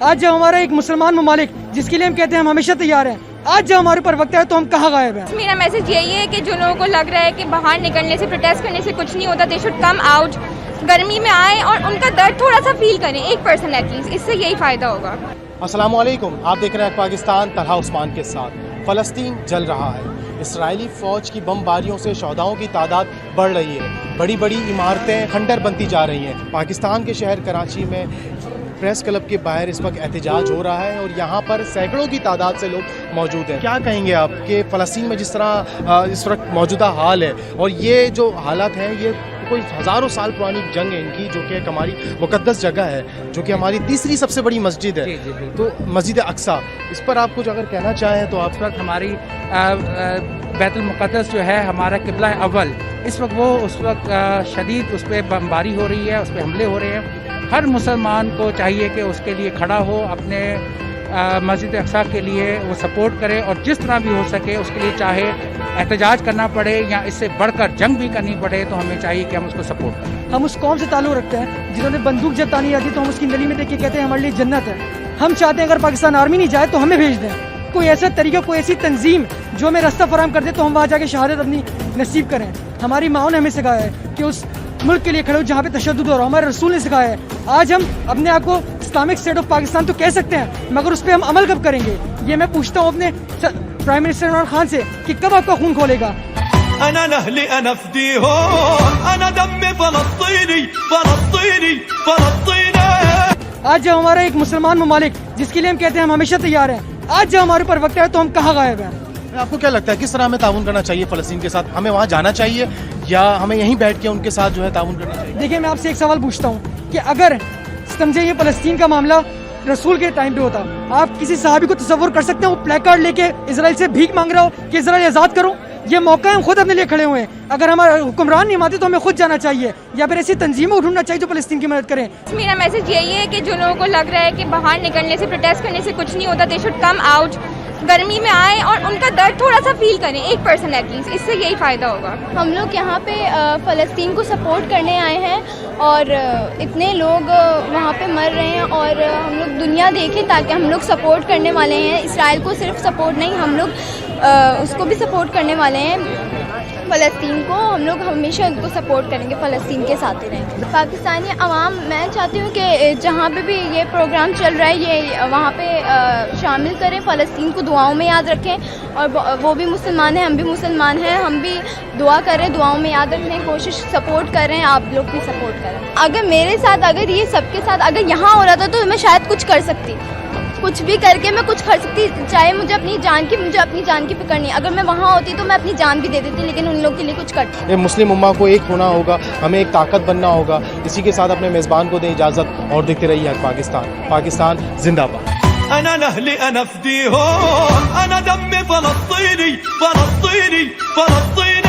آج جب ہمارا ایک مسلمان ممالک جس کے لیے ہم کہتے ہیں ہم ہمیشہ تیار ہیں، آج جب ہمارے اوپر وقت ہے تو ہم کہاں غائب ہیں؟ میرا میسج یہی ہے کہ جو لوگوں کو لگ رہا ہے کہ باہر نکلنے سے پروٹیسٹ کرنے سے کچھ نہیں ہوتا، دے شوڈ کم آؤٹ، گرمی میں آئیں اور ان کا درد تھوڑا سا فیل کریں، 1% ایٹ لیسٹ، اس سے یہی فائدہ ہوگا۔ السلام علیکم، آپ دیکھ رہے ہیں پاکستان طلحہ عثمان کے ساتھ۔ فلسطین جل رہا ہے، اسرائیلی فوج کی بمباریوں سے شہداؤں کی تعداد بڑھ رہی ہے، بڑی بڑی عمارتیں کھنڈر بنتی جا رہی ہیں۔ پاکستان کے شہر کراچی میں پریس کلب کے باہر اس وقت احتجاج ہو رہا ہے اور یہاں پر سینکڑوں کی تعداد سے لوگ موجود ہیں۔ کیا کہیں گے آپ کہ فلسطین میں جس طرح اس وقت موجودہ حال ہے اور یہ جو حالات ہیں، یہ کوئی ہزاروں سال پرانی جنگ ہے ان کی، جو کہ ایک ہماری مقدس جگہ ہے، جو کہ ہماری تیسری سب سے بڑی مسجد ہے، تو مسجد اقصیٰ، اس پر آپ کچھ اگر کہنا چاہیں تو آپ؟ اس وقت ہماری بیت المقدس جو ہے ہمارا قبلہ اول، اس وقت شدید اس پہ بمباری ہو رہی ہے، اس پہ حملے ہو رہے ہیں۔ ہر مسلمان کو چاہیے کہ اس کے لیے کھڑا ہو، اپنے مسجد اقصیٰ کے لیے وہ سپورٹ کرے، اور جس طرح بھی ہو سکے اس کے لیے، چاہے احتجاج کرنا پڑے یا اس سے بڑھ کر جنگ بھی کرنی پڑے، تو ہمیں چاہیے کہ ہم اس کو سپورٹ کریں۔ ہم اس قوم سے تعلق رکھتے ہیں جنہوں نے بندوق جب تانی آتی تو ہم اس کی نلی میں دیکھ کے کہتے ہیں ہمارے لیے جنت ہے۔ ہم چاہتے ہیں اگر پاکستان آرمی نہیں جائے تو ہمیں بھیج دیں، کوئی ایسا طریقہ، کوئی ایسی تنظیم جو ہمیں راستہ فراہم کر دے تو ہم وہاں جا کے شہادت اپنی نصیب کریں۔ ہماری ماؤں نے ہمیں سکھایا ہے کہ اس ملک کے لیے کھڑے ہو جہاں پہ تشدد ہو رہا، ہمارے رسول نے سکھایا ہے۔ آج ہم اپنے آپ کو اسلامک اسٹیٹ آف پاکستان تو کہہ سکتے ہیں، مگر اس پہ ہم عمل کب کریں گے؟ یہ میں پوچھتا ہوں اپنے پرائم منسٹر عمران خان سے کہ کب آپ کا خون کھولے گا؟ انا لأهلي انا افديهم، انا دمي فلسطيني فلسطيني فلسطيني۔ آج جب ہمارا ایک مسلمان ممالک جس کے لیے ہم کہتے ہیں ہم ہمیشہ تیار ہیں، آج جب ہمارے اوپر وقت ہے تو ہم کہاں غائب ہیں؟ آپ کو کیا لگتا ہے کس طرح ہمیں تعاون کرنا چاہیے فلسطین کے ساتھ؟ ہمیں وہاں جانا چاہیے یا ہمیں یہیں بیٹھ کے ان کے ساتھ جو ہے تعاون کرنا چاہیے؟ دیکھیں، میں آپ سے ایک سوال پوچھتا ہوں کہ اگر سمجھے یہ فلسطین کا معاملہ رسول کے ٹائم پہ ہوتا، آپ کسی صحابی کو تصور کر سکتے ہیں وہ پلے کارڈ لے کے اسرائیل سے بھیک مانگ رہا ہو کہ اسرائیل آزاد کرو؟ یہ موقع ہے، ہم خود اپنے لیے کھڑے ہوئے ہیں۔ اگر ہمارے حکمران نہیں مانتے تو ہمیں خود جانا چاہیے یا پھر ایسی تنظیموں کو ڈھونڈنا چاہیے جو فلسطین کی مدد کریں۔ میرا میسج یہی ہے کہ جو لوگوں کو لگ رہا ہے کہ باہر نکلنے سے پروٹیسٹ کرنے سے کچھ نہیں ہوتا، دے شوڈ کم آؤٹ، گرمی میں آئیں اور ان کا درد تھوڑا سا فیل کریں، 1% ایٹ لیسٹ، اس سے یہی فائدہ ہوگا۔ ہم لوگ یہاں پہ فلسطین کو سپورٹ کرنے آئے ہیں اور اتنے لوگ وہاں پہ مر رہے ہیں، اور ہم لوگ دنیا دیکھیں تاکہ ہم لوگ سپورٹ کرنے والے ہیں۔ اسرائیل کو صرف سپورٹ نہیں، ہم لوگ اس کو بھی سپورٹ کرنے والے ہیں، فلسطین کو۔ ہم لوگ ہمیشہ ان کو سپورٹ کریں گے، فلسطین کے ساتھ ہی رہیں گے۔ پاکستانی عوام، میں چاہتی ہوں کہ جہاں پہ بھی یہ پروگرام چل رہا ہے یہ وہاں پہ شامل کریں، فلسطین کو دعاؤں میں یاد رکھیں، اور وہ بھی مسلمان ہیں، ہم بھی مسلمان ہیں، ہم بھی دعا کریں، دعاؤں میں یاد رکھنے کی کوشش، سپورٹ کریں، آپ لوگ بھی سپورٹ کریں۔ اگر میرے ساتھ، اگر یہ سب کے ساتھ اگر یہاں ہو رہا تھا تو میں شاید کچھ کر سکتی، کچھ بھی کر کے میں کچھ کر سکتی، چاہے مجھے اپنی جان کی فکر نہیں، اگر میں وہاں ہوتی تو میں اپنی جان بھی دے دیتی، لیکن ان لوگ کے لیے کچھ کرتی۔ مسلم امہ کو ایک ہونا ہوگا، ہمیں ایک طاقت بننا ہوگا۔ اسی کے ساتھ اپنے میزبان کو دیں اجازت اور دیکھتے رہیے پاکستان۔ پاکستان زندہ باد۔ انا لأهلي انا افديهم، انا دمي فلسطيني فلسطيني فلسطيني۔